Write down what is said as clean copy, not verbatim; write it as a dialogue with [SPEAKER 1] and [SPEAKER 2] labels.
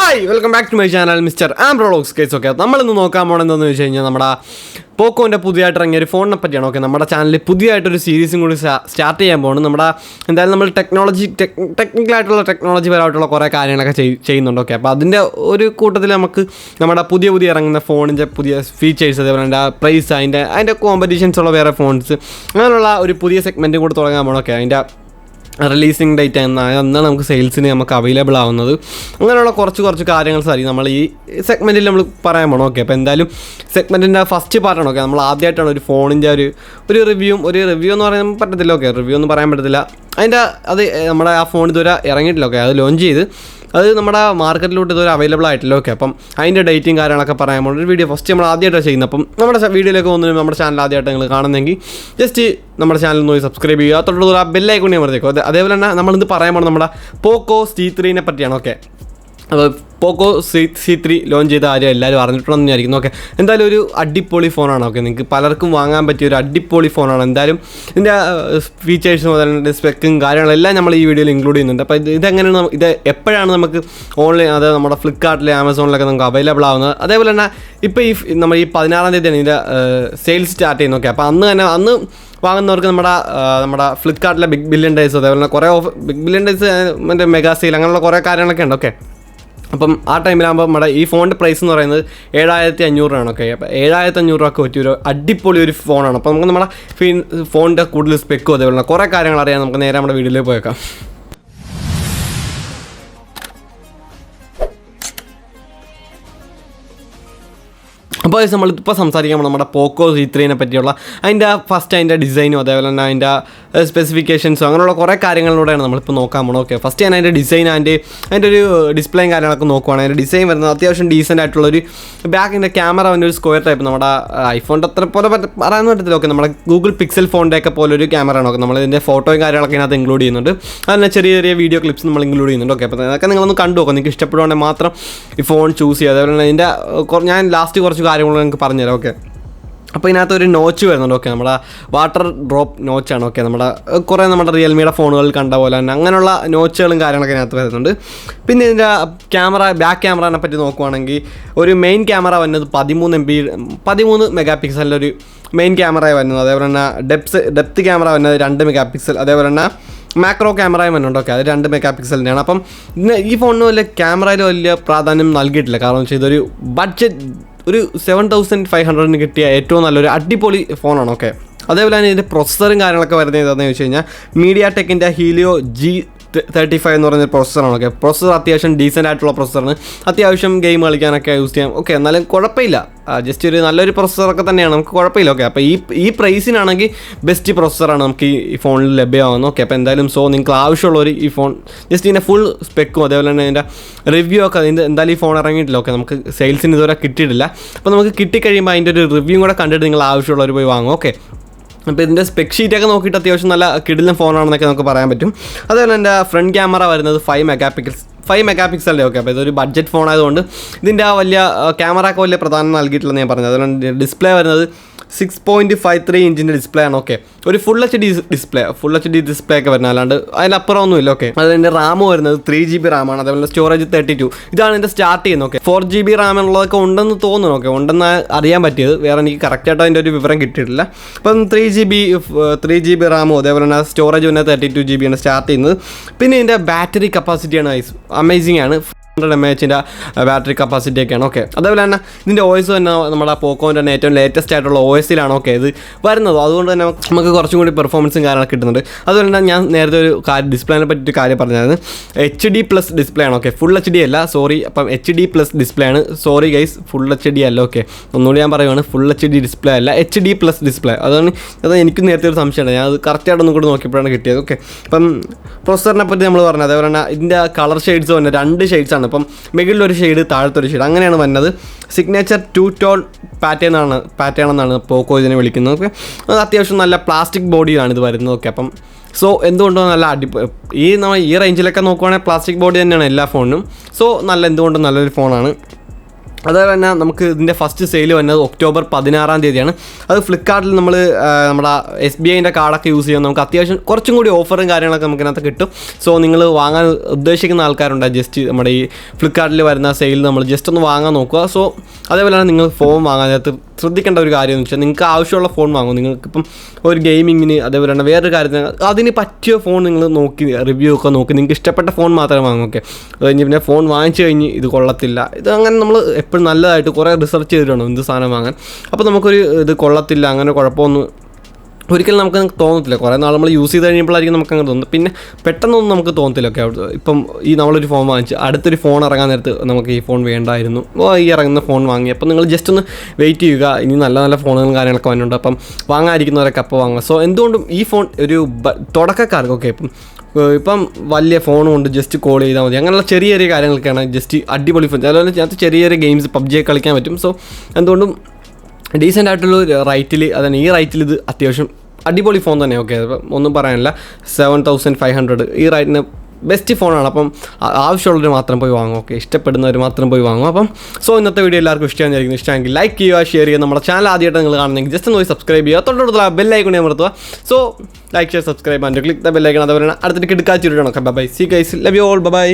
[SPEAKER 1] Hi, welcome back to my channel, Mr. AMBRO case. Okay, നമ്മൾ ഇന്ന് നോക്കാൻ പോകുന്നത് വെച്ച് കഴിഞ്ഞാൽ നമ്മുടെ പോക്കോന്റെ പുതിയതായിട്ട് ഇറങ്ങിയ ഒരു ഫോണിനെ പറ്റിയാണ്. ഓക്കെ, നമ്മുടെ ചാനലിൽ പുതിയതായിട്ടൊരു സീരീസും കൂടി സ്റ്റാർട്ട് ചെയ്യാൻ പോകുന്നു. നമ്മുടെ എന്തായാലും നമ്മൾ ടെക്നിക്കലായിട്ടുള്ള ടെക്നോളജി പരമായിട്ടുള്ള കുറേ കാര്യങ്ങളൊക്കെ ചെയ്യുന്നുണ്ട്. ഓക്കെ, അപ്പോൾ അതിൻ്റെ ഒരു കൂട്ടത്തിൽ നമുക്ക് നമ്മുടെ പുതിയ ഇറങ്ങുന്ന ഫോണിൻ്റെ പുതിയ ഫീച്ചേഴ്സ്, അതേപോലെ അതിൻ്റെ പ്രൈസ്, അതിൻ്റെ കോമ്പറ്റീഷൻസ് ഉള്ള വേറെ ഫോൺസ്, അങ്ങനെയുള്ള ഒരു പുതിയ സെഗ്മെൻറ്റും കൂടി തുടങ്ങാൻ പോകണം. ഓക്കെ, അതിൻ്റെ റിലീസിങ് ഡേറ്റ് എന്നാണ് നമുക്ക് സെയിൽസിന് നമുക്ക് അവൈലബിൾ ആവുന്നത്. അങ്ങനെയുള്ള കുറച്ച് കാര്യങ്ങൾ സാരി നമ്മൾ ഈ സെഗ്മെൻറ്റിൽ നമ്മൾ പറയാൻ പോകണം. ഓക്കെ, അപ്പോൾ എന്തായാലും സെഗ്മെൻറ്റിൻ്റെ ഫസ്റ്റ് പാർട്ടാണ്. ഓക്കെ, നമ്മൾ ആദ്യമായിട്ടാണ് ഒരു ഫോണിൻ്റെ ഒരു റിവ്യൂ എന്ന് പറയാൻ പറ്റത്തില്ല. ഓക്കെ, റിവ്യൂ ഒന്നും പറയാൻ പറ്റത്തില്ല. അത് നമ്മുടെ ആ ഫോൺ ഇതുവരെ ഇറങ്ങിയിട്ടില്ല. ഓക്കെ, അത് ലോഞ്ച് ചെയ്ത് അത് നമ്മുടെ മാർക്കറ്റിലോട്ട് ഇതുവരെ അവൈലബിൾ ആയിട്ടില്ല. ഓക്കെ, അപ്പം അതിൻ്റെ ഡേറ്റും കാര്യങ്ങളൊക്കെ പറയാൻ പോകുന്ന ഒരു വീഡിയോ ഫസ്റ്റ് നമ്മൾ ആദ്യമായിട്ടാണ് ചെയ്യുന്നത്. അപ്പം നമ്മുടെ വീഡിയോയിലേക്ക് പോകുന്നതിന് നമ്മുടെ ചാനൽ ആദ്യമായിട്ട് നിങ്ങൾ കാണുന്നെങ്കിൽ ജസ്റ്റ് നമ്മുടെ ചാനൽ നോക്കി സബ്സ്ക്രൈബ് ചെയ്യുക, തൊട്ടുള്ള ആ ബെല്ലൈക്കൺ അമർത്തിക്കോ. അതേപോലെ തന്നെ നമ്മളിത് പറയാൻ പോകുന്നത് നമ്മുടെ പോക്കോ C3 പറ്റിയാണ്. ഓക്കെ, അപ്പോൾ പോക്കോ C3 ലോഞ്ച് ചെയ്ത ആരും എല്ലാവരും അറിഞ്ഞിട്ടുണ്ടെന്ന് വിചാരിക്കുന്നു. ഓക്കെ, എന്തായാലും ഒരു അടിപൊളി ഫോണാണ്. ഓക്കെ, നിങ്ങൾക്ക് പലർക്കും വാങ്ങാൻ പറ്റിയ ഒരു അടിപൊളി ഫോണാണ്. എന്തായാലും ഇതിൻ്റെ ഫീച്ചേഴ്സും അതുപോലെ സ്പെക്കും കാര്യങ്ങളെല്ലാം നമ്മൾ ഈ വീഡിയോയിൽ ഇൻക്ലൂഡ് ചെയ്യുന്നുണ്ട്. അപ്പോൾ ഇതെങ്ങനെയാണ് ഇത് എപ്പോഴാണ് നമുക്ക് ഓൺലൈൻ, അതായത് നമ്മുടെ ഫ്ലിപ്കാർട്ടിൽ ആമസോണിലൊക്കെ നമുക്ക് അവൈലബിൾ ആവുന്നത്. അതേപോലെ തന്നെ ഇപ്പോൾ നമ്മൾ ഈ 16-ാം തീയതിയാണ് ഇതിൻ്റെ സെയിൽസ് സ്റ്റാർട്ട് ചെയ്യുന്നത്. ഓക്കെ, അപ്പോൾ അന്ന് വാങ്ങുന്നവർക്ക് നമ്മുടെ ഫ്ലിപ്കാർട്ടിലെ ബിഗ് ബില്യൺ ഡേയ്സ്, അതേപോലെ തന്നെ കുറേ ബിഗ് ബില്യൺ ഡേയ്സ്, മറ്റേ മെഗാ സെയിൽ, അങ്ങനെയുള്ള കുറേ കാര്യങ്ങളൊക്കെ ഉണ്ട്. ഓക്കെ, അപ്പം ആ ടൈമിലാകുമ്പോൾ നമ്മുടെ ഈ ഫോണിൻ്റെ പ്രൈസ് എന്ന് പറയുന്നത് 7,500 രൂപയാണ്. ഓക്കെ, അപ്പോൾ 7,500 രൂപയ്ക്ക് പറ്റിയൊരു അടിപൊളി ഒരു ഫോണാണ്. അപ്പോൾ നമുക്ക് നമ്മുടെ ഫോണിൻ്റെ കൂടുതൽ സ്പെക്കും അതേപോലെ കുറേ കാര്യങ്ങൾ അറിയാം. നമുക്ക് നേരെ നമ്മുടെ വീഡിയോയിലേക്ക് പോയേക്കാം. അപ്പോൾ നമ്മളിപ്പോൾ സംസാരിക്കാൻ നമ്മുടെ പോക്കോ C3 പറ്റിയുള്ള അതിൻ്റെ ഡിസൈനും അതേപോലെ തന്നെ അതിൻ്റെ സ്പെസിഫിക്കേഷൻസും അങ്ങനെയുള്ള കുറേ കാര്യങ്ങളിലൂടെയാണ് നമ്മളിപ്പോൾ നോക്കാൻ പോകണം. ഓക്കെ, ഫസ്റ്റ് ഞാൻ അതിൻ്റെ ഡിസൈൻ അതിൻ്റെ ഒരു ഡിസ്പ്ലേയും കാര്യങ്ങളൊക്കെ നോക്കുവാണ്. അതിൻ്റെ ഡിസൈൻ വരുന്നത് അത്യാവശ്യം ഡീസൻ്റ് ആയിട്ടുള്ളൊരു ബാക്കിൻ്റെ ക്യാമറ വന്ന ഒരു സ്ക്വയർ ടൈപ്പ്, നമ്മുടെ ഐഫോണിൻ്റെ അത്ര പോലെ പറയാൻ പറ്റത്തില്ല. ഓക്കെ, നമ്മുടെ ഗൂഗിൾ പിക്സൽ ഫോണിൻ്റെ ഒക്കെ പോലെ ഒരു ക്യാമറയാണ്. ഓക്കെ, നമ്മളിതിൻ്റെ ഫോട്ടോയും കാര്യങ്ങളൊക്കെ ഇതിനകത്ത് ഇൻക്ലൂഡ് ചെയ്യുന്നുണ്ട്. അതിൻ്റെ ചെറിയ വീഡിയോ ക്ലിപ്സ് നമ്മൾ ഇൻക്ലൂഡ് ചെയ്യുന്നുണ്ട്. ഓക്കെ, അപ്പോൾ അതൊക്കെ നിങ്ങളൊന്ന് കണ്ടു നോക്കാം. നിങ്ങൾക്ക് ഇഷ്ടപ്പെടുവാണെങ്കിൽ മാത്രം ഈ ഫോൺ ചൂസ് ചെയ്യുക. അതേപോലെ തന്നെ ഇതിൻ്റെ ഞാൻ ലാസ്റ്റ് കുറച്ച് കാര്യങ്ങൾ നിങ്ങൾക്ക് പറഞ്ഞുതരാം. ഓക്കെ, അപ്പോൾ ഇതിനകത്ത് ഒരു നോച്ച് വരുന്നുണ്ട്. ഓക്കെ, നമ്മുടെ വാട്ടർ ഡ്രോപ്പ് നോച്ചാണ്. ഓക്കെ, നമ്മുടെ റിയൽമിയുടെ ഫോണുകളിൽ കണ്ട പോലെ തന്നെ അങ്ങനെയുള്ള നോച്ചുകളും കാര്യങ്ങളൊക്കെ ഇതിനകത്ത് വരുന്നുണ്ട്. പിന്നെ ഇതിൻ്റെ ബാക്ക് ക്യാമറയെ പറ്റി നോക്കുവാണെങ്കിൽ ഒരു മെയിൻ ക്യാമറ വരുന്നത് 13 മെഗാ പിക്സലിൻ്റെ ഒരു മെയിൻ ക്യാമറ വരുന്നത്. അതേപോലെ തന്നെ ഡെപ്ത് ക്യാമറ വരുന്നത് 2 മെഗാ പിക്സൽ. അതേപോലെ തന്നെ മാക്രോ ക്യാമറയും വരുന്നുണ്ട്. ഓക്കെ, അത് 2 മെഗാ പിക്സലിൻ്റെയാണ്. അപ്പം ഈ ഫോണിന് ക്യാമറയിൽ വലിയ പ്രാധാന്യം നൽകിയിട്ടില്ല. കാരണം വെച്ചാൽ ഇതൊരു ബഡ്ജറ്റ് ഒരു 7,500 കിട്ടിയ ഏറ്റവും നല്ലൊരു അടിപൊളി ഫോണാണ്. ഓക്കെ, അതേപോലെ തന്നെ ഇതിൻ്റെ പ്രൊസസ്സറും കാര്യങ്ങളൊക്കെ വരുന്നത് ഏതാണെന്ന് ചോദിച്ചു കഴിഞ്ഞാൽ MediaTekൻ്റെ ഹീലിയോ G35 എന്ന് പറയുന്ന പ്രോസസ്സറാണ്. ഓക്കെ, പ്രോസസ്സർ അത്യാവശ്യം ഡീസൻ്റ് ആയിട്ടുള്ള പ്രോസസ്സറാണ്. അത്യാവശ്യം ഗെയിം കളിക്കാനൊക്കെ യൂസ് ചെയ്യാം. ഓക്കെ, എന്നാലും കുഴപ്പമില്ല, ജസ്റ്റ് ഒരു നല്ലൊരു പ്രോസസ്സറൊക്കെ തന്നെയാണ്, നമുക്ക് കുഴപ്പമില്ല. ഓക്കെ, അപ്പോൾ ഈ പ്രൈസിനാണെങ്കിൽ ബെസ്റ്റ് പ്രോസസ്സറാണ് നമുക്ക് ഈ ഫോണിൽ ലഭ്യമാകുന്നത്. ഓക്കെ, അപ്പോൾ എന്തായാലും നിങ്ങൾക്ക് ആവശ്യമുള്ളവർ ഈ ഫോൺ ജസ്റ്റ് ഇതിൻ്റെ ഫുൾ സ്പെക്കും അതേപോലെ തന്നെ ഇതിൻ്റെ റിവ്യൂ ഒക്കെ എന്തായാലും ഈ ഫോൺ ഇറങ്ങിയിട്ടില്ല. ഓക്കെ, നമുക്ക് സെയിൽസിന് ഇതുവരെ കിട്ടിയിട്ടില്ല. അപ്പോൾ നമുക്ക് കിട്ടിക്കഴിയുമ്പോൾ അതിൻ്റെ ഒരു റിവ്യൂ കൂടെ കണ്ടിട്ട് നിങ്ങൾ ആവശ്യമുള്ളവർ പോയി വാങ്ങും. ഓക്കെ, അപ്പോൾ ഇതിൻ്റെ സ്പെക് ഷീറ്റൊക്കെ നോക്കിയിട്ട് അത്യാവശ്യം നല്ല കിടിലൻ ഫോണാണെന്നൊക്കെ നമുക്ക് പറയാൻ പറ്റും. അതുപോലെ എൻ്റെ ഫ്രണ്ട് ക്യാമറ വരുന്നത് 5 മെഗാ പിക്സലിൻ്റെ. ഓക്കെ, അപ്പോൾ ഇതൊരു ബഡ്ജറ്റ് ഫോൺ ആയതുകൊണ്ട് ഇതിൻ്റെ ആ വലിയ ക്യാമറയൊക്കെ വലിയ പ്രധാനം നൽകിയിട്ടില്ലെന്ന് ഞാൻ പറഞ്ഞത്. അതുകൊണ്ട് ഡിസ്പ്ലേ വരുന്നത് 6.53 ഇഞ്ചിൻ്റെ ഡിസ്പ്ലേ ആണ്. ഓക്കെ, ഒരു ഫുൾ എച്ച് ഡി ഡിസ്പ്ലേ ഒക്കെ വരുന്നത്, അല്ലാണ്ട് അതിലപ്പുറം ഒന്നുമില്ല. ഓക്കെ, അതിൻ്റെ റാം വരുന്നത് 3GB റാമാണ്. അതേപോലെ സ്റ്റോറേജ് 32. ഇതാണ് ഇതിൻ്റെ സ്റ്റാർട്ട് ചെയ്യുന്നത്. ഓക്കെ, 4GB റാം ഉള്ളതൊക്കെ ഉണ്ടെന്ന് തോന്നുന്നു. ഓക്കെ, ഉണ്ടെന്ന് അറിയാൻ പറ്റിയത്, വേറെ എനിക്ക് കറക്റ്റായിട്ട് അതിൻ്റെ ഒരു വിവരം കിട്ടിയിട്ടില്ല. അപ്പം 3GB റാമും അതേപോലെ തന്നെ സ്റ്റോറേജ് പിന്നെ 32GB ആണ് സ്റ്റാർട്ട് ചെയ്യുന്നത്. പിന്നെ ഇതിൻ്റെ ബാറ്ററി കപ്പാസിറ്റിയാണ് അമേസിംഗ് ആണ്. 100 mAh ബാറ്ററി കപ്പാസിറ്റി ഒക്കെയാണ്. ഓക്കെ, അതേപോലെ തന്നെ ഇതിൻ്റെ OS തന്നെ നമ്മുടെ പോക്കോൻ്റെ തന്നെ ഏറ്റവും ലേറ്റസ്റ്റ് ആയിട്ടുള്ള OS-ലാണ് ഓക്കെ ഇത് വരുന്നത്. അതുകൊണ്ട് തന്നെ നമുക്ക് കുറച്ചും കൂടി പെർഫോമൻസും കാര്യങ്ങളൊക്കെ കിട്ടുന്നുണ്ട്. അതുപോലെ തന്നെ ഞാൻ നേരത്തെ ഒരു ഡിസ്പ്ലേനെ പറ്റിയിട്ട് കാര്യം പറഞ്ഞായിരുന്നു, HD+ ഡിസ്പ്ലേ ആണ്. ഓക്കെ, ഫുൾ HD അല്ല, സോറി. അപ്പം HD+ ഡിസ്പ്ലേ ആണ്. സോറി ഗൈസ്, ഫുൾ HD അല്ല. ഓക്കെ, ഒന്നുകൂടി ഞാൻ പറയുകയാണ്, ഫുൾ HD ഡിസ്പ്ലേ അല്ല, HD+ ഡിസ്പ്ലേ. അത് എനിക്ക് നേരത്തെ ഒരു സംശയമുണ്ട്, ഞാൻ അത് കറക്റ്റായിട്ടൊന്നും കൂടി നോക്കിയപ്പോഴാണ് കിട്ടിയത്. ഓക്കെ, അപ്പം പ്രൊസസ്സറിനെ പറ്റി നമ്മൾ പറഞ്ഞത്. അതേപോലെ തന്നെ ഇതിൻ്റെ കളർ ഷെയ്ഡ്സ് തന്നെ 2 ഷെയ്ഡ്സാണ്. അപ്പം മുകളിലൊരു ഷെയ്ഡ് താഴത്തൊരു ഷെയ്ഡ് അങ്ങനെയാണ് വരുന്നത്. സിഗ്നേച്ചർ 2-ടോൺ പാറ്റേൺ എന്നാണ് പോക്കോ ഇതിനെ വിളിക്കുന്നത്. ഓക്കെ, അത് അത്യാവശ്യം നല്ല പ്ലാസ്റ്റിക് ബോഡിയാണ് ഇത് വരുന്നത്. ഓക്കെ, അപ്പം എന്തുകൊണ്ടോ നല്ല ഈ റേഞ്ചിലൊക്കെ നോക്കുവാണെങ്കിൽ പ്ലാസ്റ്റിക് ബോഡി തന്നെയാണ് എല്ലാ ഫോണിനും. എന്തുകൊണ്ടും നല്ലൊരു ഫോണാണ്. അതുപോലെ തന്നെ നമുക്ക് ഇതിൻ്റെ ഫസ്റ്റ് സെയിൽ വന്നത് ഒക്ടോബർ 16-ാം തീയതിയാണ്. അത് ഫ്ലിപ്കാർട്ടിൽ നമ്മൾ നമ്മുടെ SBIൻ്റെ കാർഡൊക്കെ യൂസ് ചെയ്യുമ്പോൾ നമുക്ക് അത്യാവശ്യം കുറച്ചും കൂടി ഓഫറും കാര്യങ്ങളൊക്കെ നമുക്കിനകത്ത് കിട്ടും. സോ നിങ്ങൾ വാങ്ങാൻ ഉദ്ദേശിക്കുന്ന ആൾക്കാരുണ്ട്, ജസ്റ്റ് നമ്മുടെ ഈ ഫ്ലിപ്കാർട്ടിൽ വരുന്ന സെയിൽ നമ്മൾ ജസ്റ്റ് ഒന്ന് വാങ്ങാൻ നോക്കുക. സോ അതേപോലെ തന്നെ നിങ്ങൾ ഫോൺ വാങ്ങാനകത്ത് ശ്രദ്ധിക്കേണ്ട ഒരു കാര്യം എന്ന് വെച്ചാൽ നിങ്ങൾക്ക് ആവശ്യമുള്ള ഫോൺ വാങ്ങും. നിങ്ങൾക്കിപ്പം ഒരു ഗെയിമിങ്ങിന് അതേപോലെ തന്നെ വേറൊരു കാര്യത്തിന് അതിന് പറ്റിയ ഫോൺ നിങ്ങൾ നോക്കി റിവ്യൂ ഒക്കെ നോക്കി നിങ്ങൾക്ക് ഇഷ്ടപ്പെട്ട ഫോൺ മാത്രമേ വാങ്ങും. ഓക്കെ, അത് കഴിഞ്ഞ് പിന്നെ ഫോൺ വാങ്ങിച്ചു കഴിഞ്ഞ് ഇത് കൊള്ളത്തില്ല, ഇത് അങ്ങനെ നമ്മൾ എപ്പോഴും നല്ലതായിട്ട് കുറേ റിസർച്ച് ചെയ്തിട്ടുണ്ട് എന്ത് സാധനം വാങ്ങാൻ. അപ്പോൾ നമുക്കൊരു ഇത് കൊള്ളത്തില്ല അങ്ങനെ കുഴപ്പമൊന്നും ഒരിക്കലും നമുക്ക് തോന്നത്തില്ല. കുറേ നാൾ നമ്മൾ യൂസ് ചെയ്ത് കഴിയുമ്പോഴായിരിക്കും നമുക്ക് അങ്ങനെ തോന്നുന്നത്. പിന്നെ പെട്ടെന്നൊന്നും നമുക്ക് തോന്നത്തില്ല. ഓക്കെ, ഇപ്പം ഈ നമ്മളൊരു ഫോൺ വാങ്ങിച്ച് അടുത്തൊരു ഫോൺ ഇറങ്ങാൻ നേരത്ത് നമുക്ക് ഈ ഫോൺ വേണ്ടായിരുന്നു, ഈ ഇറങ്ങുന്ന ഫോൺ വാങ്ങി. അപ്പം നിങ്ങൾ ജസ്റ്റ് ഒന്ന് വെയിറ്റ് ചെയ്യുക, ഇനി നല്ല നല്ല ഫോണുകളും കാര്യങ്ങളൊക്കെ വന്നിട്ടുണ്ട്. അപ്പം വാങ്ങാതിരിക്കുന്നവരൊക്കെ അപ്പോൾ വാങ്ങുക. സോ എന്തുകൊണ്ടും ഈ ഫോൺ ഒരു തുടക്കക്കാർക്ക് ഓക്കെ ഇപ്പം വലിയ ഫോൺ കൊണ്ട് ജസ്റ്റ് കോൾ ചെയ്താൽ മതി, അങ്ങനെയുള്ള ചെറിയ ചെറിയ കാര്യങ്ങളൊക്കെയാണ് ജസ്റ്റ് അടിപൊളി ഫോൺ. അതുപോലെ അതിനകത്ത് ചെറിയ ചെറിയ ഗെയിംസ് PUBG കളിക്കാൻ പറ്റും. സോ എന്തുകൊണ്ടും ഡീസൻ്റ് ആയിട്ടുള്ള റൈറ്റിൽ അതന്നെ ഈ റൈറ്റിൽ ഇത് അത്യാവശ്യം അടിപൊളി ഫോൺ തന്നെ. ഓക്കെ, ഒന്നും പറയാനില്ല. 7500 ഈ റൈറ്റിന് ബെസ്റ്റ് ഫോണാണ്. അപ്പം ആവശ്യമുള്ളവർ മാത്രം പോയി വാങ്ങും. ഓക്കെ, ഇഷ്ടപ്പെടുന്നവർ മാത്രം പോയി വാങ്ങും. അപ്പം സോ ഇന്നത്തെ വീഡിയോ എല്ലാവർക്കും ഇഷ്ടമെങ്കിൽ ലൈക്ക് ചെയ്യുക, ഷെയർ ചെയ്യുക. നമ്മുടെ ചാനൽ ആദ്യമായിട്ട് നിങ്ങൾ കാണുന്നെങ്കിൽ ജസ്റ്റ് ഒന്ന് പോയി സബ്സ്ക്രൈബ് ചെയ്യുക, തൊട്ടടുത്തുള്ള ബെല്ലൈക്കൺ അമർത്തുക. So like share subscribe and click the bell icon. അതുപോലെ അടുത്തിട്ട് കിടക്കാച്ചിട്ടാണ്. Okay, bye, see guys, love you all, by.